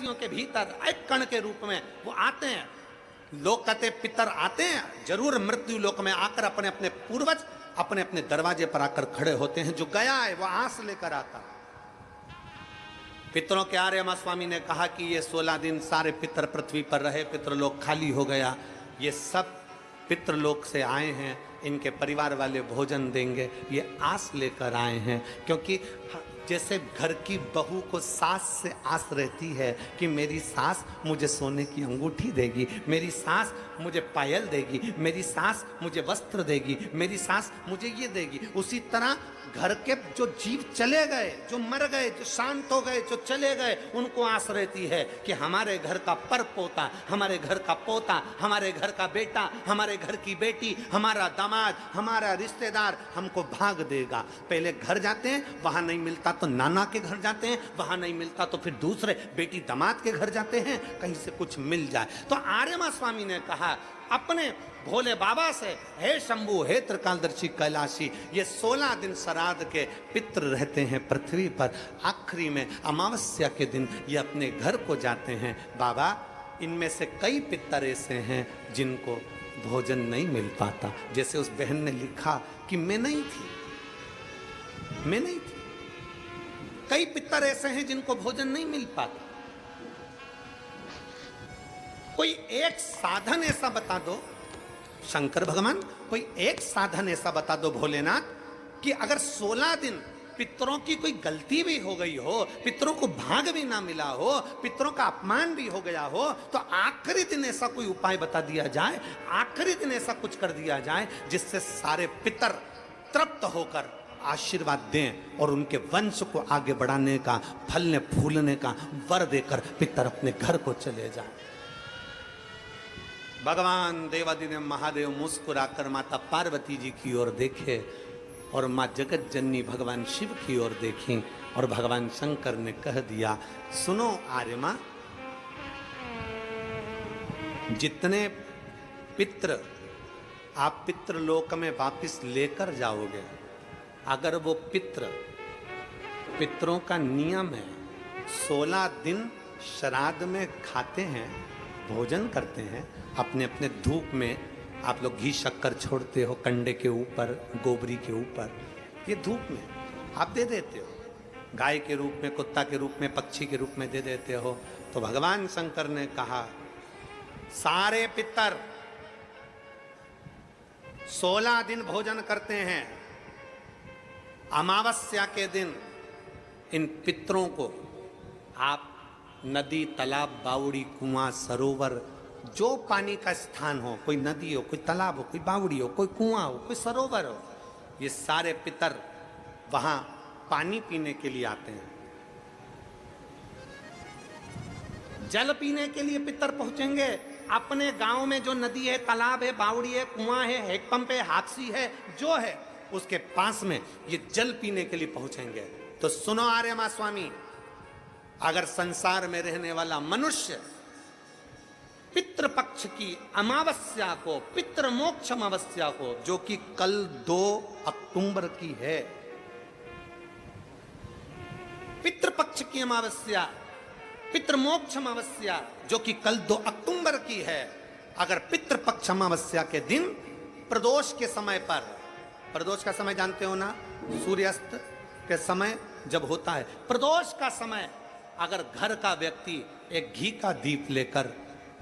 पितरवासियों के भीतर एक कण के रूप में वो आते हैं। लोग कहते पितर आते हैं जरूर, मृत्यु लोक में आकर अपने अपने पूर्वज अपने अपने दरवाजे पर आकर खड़े होते हैं। जो गया है वो आस लेकर आता है। पितरों के आर्यमा स्वामी ने कहा कि ये 16 दिन सारे पितर पृथ्वी पर रहे, पितृलोक खाली हो गया। ये सब पितृलोक से आए हैं, इनके परिवार वाले भोजन देंगे, ये आस लेकर आए हैं। क्योंकि जैसे घर की बहू को सास से आस रहती है कि मेरी सास मुझे सोने की अंगूठी देगी, मेरी सास मुझे पायल देगी, मेरी सास मुझे वस्त्र देगी, मेरी सास मुझे ये देगी, उसी तरह घर के जो जीव चले गए, जो मर गए, जो शांत हो गए, जो चले गए, उनको आस रहती है कि हमारे घर का पर पोता, हमारे घर का पोता, हमारे घर का बेटा, हमारे घर की बेटी, हमारा दामाद, हमारा रिश्तेदार हमको भाग देगा। पहले घर जाते हैं, वहां नहीं मिलता तो नाना के घर जाते हैं, वहां नहीं मिलता तो फिर दूसरे बेटी दामाद के घर जाते हैं, कहीं से कुछ मिल जाए। तो आर्यमा स्वामी ने कहा अपने भोले बाबा से, हे शंभु, हे त्रिकालदर्शी कैलाशी, ये 16 दिन श्राद्ध के पितृ रहते हैं पृथ्वी पर। आखिरी में अमावस्या के दिन ये अपने घर को जाते हैं। बाबा, इनमें से कई पितर ऐसे हैं जिनको भोजन नहीं मिल पाता। जैसे उस बहन ने लिखा कि मैं नहीं थी। कई पितर ऐसे हैं जिनको भोजन नहीं मिल पाता। कोई एक साधन ऐसा बता दो शंकर भगवान, कोई एक साधन ऐसा बता दो भोलेनाथ कि अगर 16 दिन पितरों की कोई गलती भी हो गई हो, पितरों को भाग भी ना मिला हो, पितरों का अपमान भी हो गया हो, तो आखिरी दिन ऐसा कोई उपाय बता दिया जाए, आखिरी दिन ऐसा कुछ कर दिया जाए जिससे सारे पितर तृप्त होकर आशीर्वाद दें और उनके वंश को आगे बढ़ाने का, फलने फूलने का वर देकर पितर अपने घर को चले जाएं। भगवान देवादिदेव महादेव मुस्कुराकर माता पार्वती जी की ओर देखे और माँ जगत जननी भगवान शिव की ओर देखी और भगवान शंकर ने कह दिया, सुनो आर्यमा, जितने पितृ आप पितृलोक में वापिस लेकर जाओगे, अगर वो पितरों का नियम है 16 दिन श्राद्ध में खाते हैं, भोजन करते हैं, अपने अपने धूप में आप लोग घी शक्कर छोड़ते हो, कंडे के ऊपर, गोबरी के ऊपर, ये धूप में आप दे देते हो, गाय के रूप में, कुत्ता के रूप में, पक्षी के रूप में दे देते हो। तो भगवान शंकर ने कहा सारे पितर 16 दिन भोजन करते हैं, अमावस्या के दिन इन पितरों को आप नदी, तालाब, बावड़ी, कुआं, सरोवर, जो पानी का स्थान हो, कोई नदी हो, कोई तालाब हो, कोई बावड़ी हो, कोई कुआं हो, कोई सरोवर हो, ये सारे पितर वहां पानी पीने के लिए आते हैं। जल पीने के लिए पितर पहुंचेंगे। अपने गांव में जो नदी है, तालाब है, बावड़ी है, कुआं है, हैंडपंप है, हाथसी है, जो है उसके पास में ये जल पीने के लिए पहुंचेंगे। तो सुनो आर्यमा स्वामी, अगर संसार में रहने वाला मनुष्य पितृपक्ष की अमावस्या को, पितृमोक्ष अमावस्या को, जो कि कल 2 अक्टूबर की है, पितृपक्ष की अमावस्या, पितृमोक्ष अमावस्या जो कि कल 2 अक्टूबर की है, अगर पितृपक्ष अमावस्या के दिन प्रदोष के समय पर, प्रदोष का समय जानते हो ना, सूर्यास्त के समय जब होता है प्रदोष का समय, अगर घर का व्यक्ति एक घी का दीप लेकर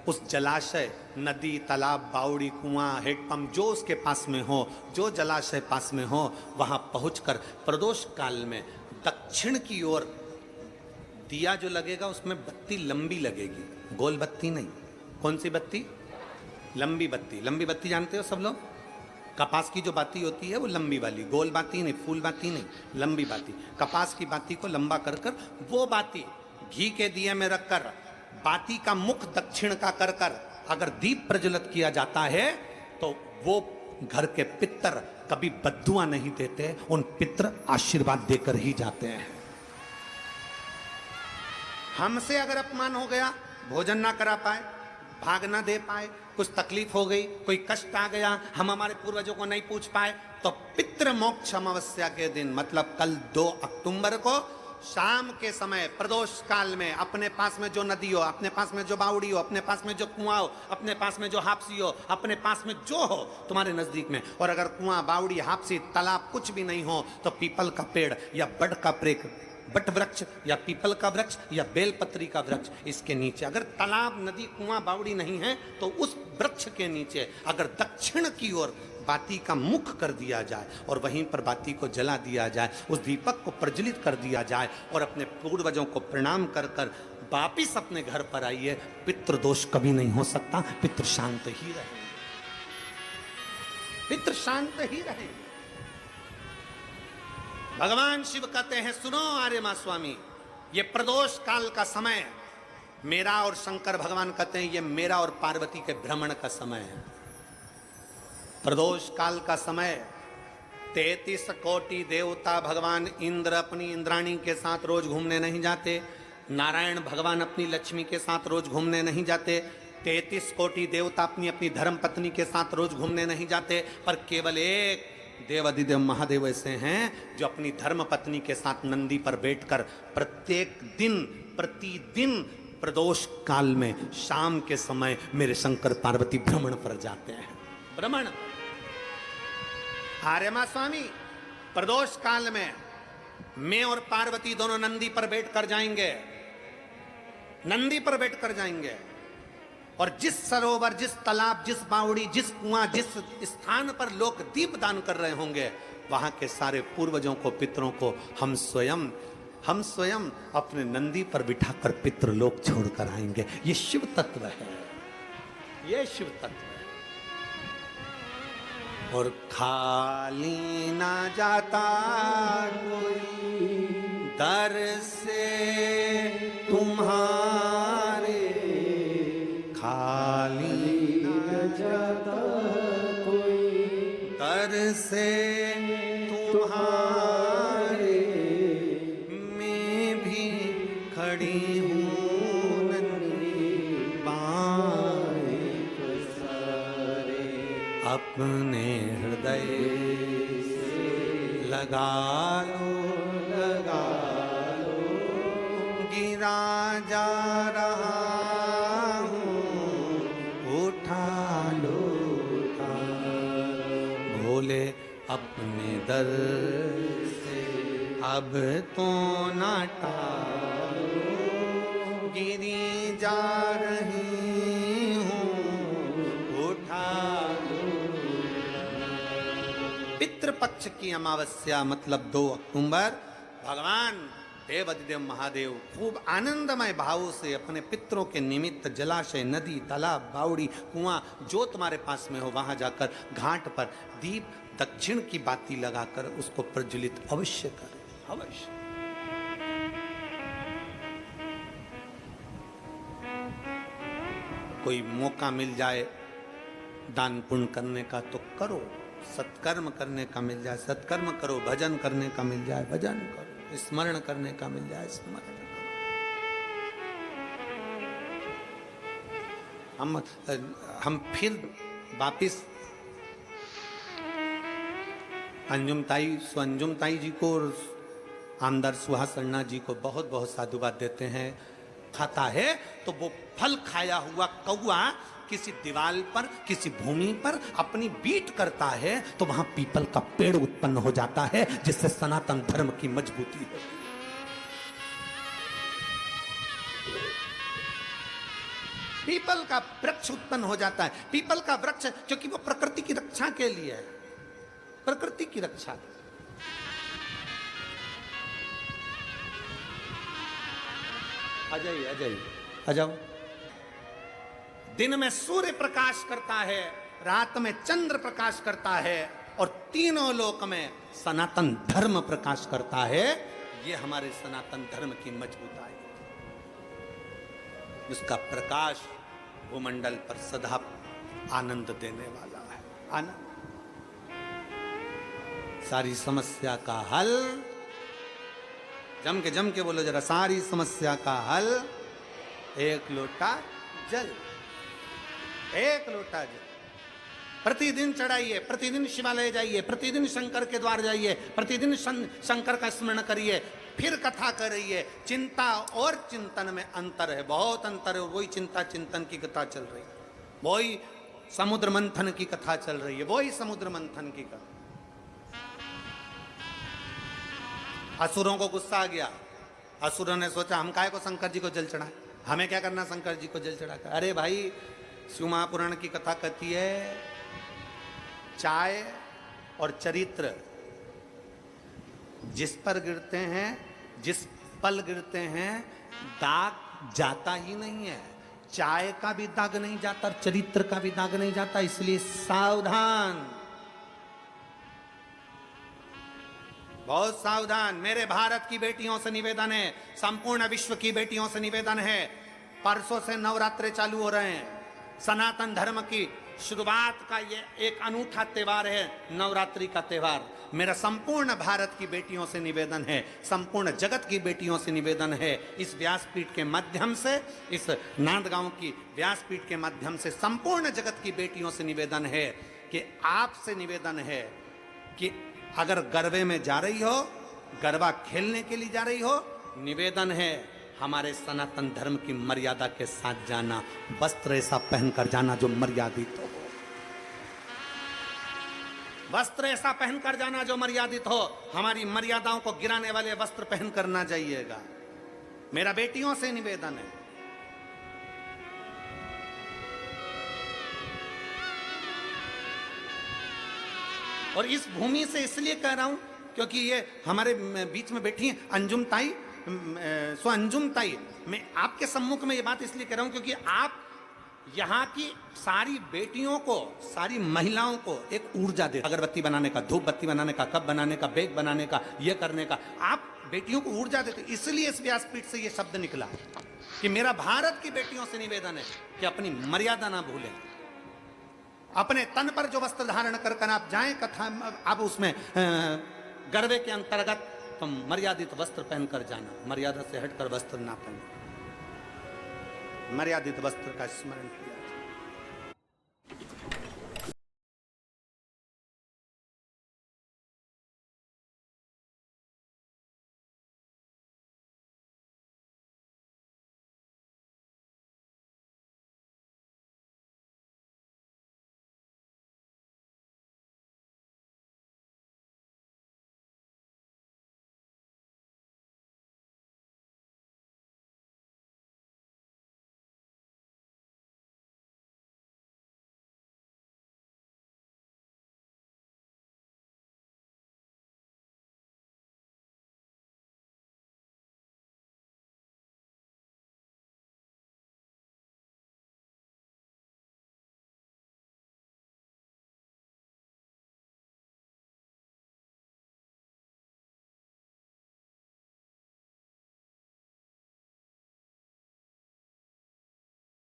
उस जलाशय, नदी, तालाब, बावड़ी, कुआं, हैंडपंप जो उसके पास में हो, जो जलाशय पास में हो, वहां पहुंचकर प्रदोष काल में दक्षिण की ओर दिया जो लगेगा उसमें बत्ती लंबी लगेगी, गोल बत्ती नहीं। कौन सी बत्ती? लंबी बत्ती। लंबी बत्ती जानते हो सब लोग? कपास की जो बाती होती है वो लंबी वाली, गोल बाती नहीं, फूल बाती नहीं, लंबी बाती। कपास की बाती को लंबा कर कर वो बाती घी के दिए में रखकर, बाती का मुख दक्षिण का कर कर अगर दीप प्रज्वलित किया जाता है तो वो घर के पितर कभी बद्दुआ नहीं देते, उन पितर आशीर्वाद देकर ही जाते हैं। हमसे अगर अपमान हो गया, भोजन ना करा पाए, भाग ना दे पाए, कुछ तकलीफ हो गई, कोई कष्ट आ गया, हम हमारे पूर्वजों को नहीं पूछ पाए, तो पितृ मोक्ष अमावस्या के दिन मतलब कल 2 अक्टूबर को शाम के समय प्रदोष काल में अपने पास में जो नदी हो, अपने पास में जो बावड़ी हो, अपने पास में जो कुआं हो, अपने पास में जो हापसी हो, अपने पास में जो हो तुम्हारे नजदीक में, और अगर कुआं, बावड़ी, हापसी, तालाब कुछ भी नहीं हो तो पीपल का पेड़ या बड़ का बट वृक्ष या पीपल का वृक्ष या बेलपत्री का वृक्ष, इसके नीचे, अगर तालाब, नदी, कुआं, बावड़ी नहीं है तो उस वृक्ष के नीचे अगर दक्षिण की ओर बाती का मुख कर दिया जाए और वहीं पर बाती को जला दिया जाए, उस दीपक को प्रज्वलित कर दिया जाए और अपने पूर्वजों को प्रणाम कर कर वापिस अपने घर पर आइए, पितृदोष कभी नहीं हो सकता, पितृ शांत ही रहे, पितृ शांत ही रहे। भगवान शिव कहते हैं, सुनो आर्यमा स्वामी, ये प्रदोष काल का समय मेरा और शंकर भगवान कहते हैं ये मेरा और पार्वती के भ्रमण का समय है। प्रदोष काल का समय 33 कोटि देवता, भगवान इंद्र अपनी इंद्राणी के साथ रोज घूमने नहीं जाते, नारायण भगवान अपनी लक्ष्मी के साथ रोज घूमने नहीं जाते, 33 कोटि देवता अपनी अपनी धर्म पत्नी के साथ रोज घूमने नहीं जाते, पर केवल एक देवादिदेव महादेव ऐसे हैं जो अपनी धर्म पत्नी के साथ नंदी पर बैठकर प्रत्येक दिन, प्रतिदिन प्रदोष काल में शाम के समय मेरे शंकर पार्वती भ्रमण पर जाते हैं। भ्रमण। आर्यमा स्वामी, प्रदोष काल में मैं और पार्वती दोनों नंदी पर बैठकर जाएंगे, नंदी पर बैठकर जाएंगे, और जिस सरोवर, जिस तालाब, जिस बावड़ी, जिस कुआं, जिस स्थान पर लोग दीप दान कर रहे होंगे, वहां के सारे पूर्वजों को, पितरों को हम स्वयं अपने नंदी पर बिठाकर पितृलोक छोड़कर आएंगे। ये शिव तत्व है, ये शिव तत्व है। और खाली ना जाता कोई दर से तुम्हारे, खाली ना जाता कोई दर से तुम्हारे, मैं भी खड़ी हूँ नंदी बाएं पसारे, अपने हृदय से लगा लो, गिरा जा रहा भोले अपने दर से अब तो ना टालो, गिरी जा रही हूँ उठा लो। पितृपक्ष की अमावस्या मतलब 2 अक्टूबर, भगवान देवादिदेव महादेव खूब आनंदमय भाव से अपने पितरों के निमित्त जलाशय, नदी, तालाब, बावड़ी, कुआं जो तुम्हारे पास में हो वहां जाकर घाट पर दीप दक्षिण की बाती लगाकर उसको प्रज्वलित अवश्य करें, अवश्य। कोई मौका मिल जाए दान पुण्य करने का तो करो, सत्कर्म करने का मिल जाए सत्कर्म करो, भजन करने का मिल जाए भजन करो, स्मरण करने का मिल जाए स्मरण करो। हम फिर वापिस अंजुम ताई जी को और आमदार सुहासन्ना जी को बहुत बहुत साधुवाद देते हैं। खाता है तो वो फल खाया हुआ कौआ किसी दीवार पर, किसी भूमि पर अपनी बीट करता है तो वहां पीपल का पेड़ उत्पन्न हो जाता है, जिससे सनातन धर्म की मजबूती होती है। पीपल का वृक्ष उत्पन्न हो जाता है। पीपल का वृक्ष क्योंकि वो प्रकृति की रक्षा के लिए है, प्रकृति की रक्षा। आ जाइए आ जाओ। दिन में सूर्य प्रकाश करता है, रात में चंद्र प्रकाश करता है, और तीनों लोक में सनातन धर्म प्रकाश करता है। ये हमारे सनातन धर्म की मजबूताई, उसका प्रकाश भूमंडल पर सदा आनंद देने वाला है। आनंद सारी समस्या का हल, जम के बोलो जरा, सारी समस्या का हल एक लोटा जल, एक लोटा जल। प्रतिदिन चढ़ाइए, प्रतिदिन शिवालय जाइए, प्रतिदिन शंकर के द्वार जाइए, प्रतिदिन शंकर का स्मरण करिए, फिर कथा कर रही है। चिंता और चिंतन में अंतर है, बहुत अंतर है। वही चिंता चिंतन की कथा चल रही है, वही समुद्र मंथन की कथा चल रही है, वही समुद्र मंथन की कथा। असुरों को गुस्सा आ गया, असुरों ने सोचा हम काहे को शंकर जी को जल चढ़ाए, हमें क्या करना शंकर जी को जल चढ़ाकर। अरे भाई, शिव महापुराण की कथा कहती है चाय और चरित्र जिस पर गिरते हैं, जिस पल गिरते हैं, दाग जाता ही नहीं है। चाय का भी दाग नहीं जाता, चरित्र का भी दाग नहीं जाता, इसलिए सावधान, बहुत सावधान। मेरे भारत की बेटियों से निवेदन है, संपूर्ण विश्व की बेटियों से निवेदन है, परसों से नवरात्रे चालू हो रहे हैं। सनातन धर्म की शुरुआत का ये एक अनूठा त्योहार है, नवरात्रि का त्योहार। मेरा संपूर्ण भारत की बेटियों से निवेदन है, संपूर्ण जगत की बेटियों से निवेदन है, इस व्यासपीठ के माध्यम से, इस नांदगांव की व्यासपीठ के माध्यम से संपूर्ण जगत की बेटियों से निवेदन है कि आपसे निवेदन है कि अगर गरबे में जा रही हो, गरबा खेलने के लिए जा रही हो, निवेदन है हमारे सनातन धर्म की मर्यादा के साथ जाना, वस्त्र ऐसा पहनकर जाना जो मर्यादित हो, वस्त्र ऐसा पहनकर जाना जो मर्यादित हो। हमारी मर्यादाओं को गिराने वाले वस्त्र पहनकर ना जाइएगा, मेरा बेटियों से निवेदन है। और इस भूमि से इसलिए कह रहा हूं क्योंकि ये हमारे बीच में बैठी हैं अंजुम ताई, सो अंजुम ताई, मैं आपके सम्मुख में ये बात इसलिए कह रहा हूं क्योंकि आप यहाँ की सारी बेटियों को, सारी महिलाओं को एक ऊर्जा देते, अगरबत्ती बनाने का, धूप बत्ती बनाने का, कप बनाने का, बेग बनाने का, ये करने का, आप बेटियों को ऊर्जा देते। इसलिए इस व्यासपीठ से ये शब्द निकला कि मेरा भारत की बेटियों से निवेदन है कि अपनी मर्यादा ना भूलें, अपने तन पर जो वस्त्र धारण कर आप जाएं कथा, अब उसमें गरबे के अंतर्गत तो मर्यादित वस्त्र पहनकर जाना, मर्यादा से हटकर वस्त्र ना पहनना, मर्यादित वस्त्र का स्मरण किया।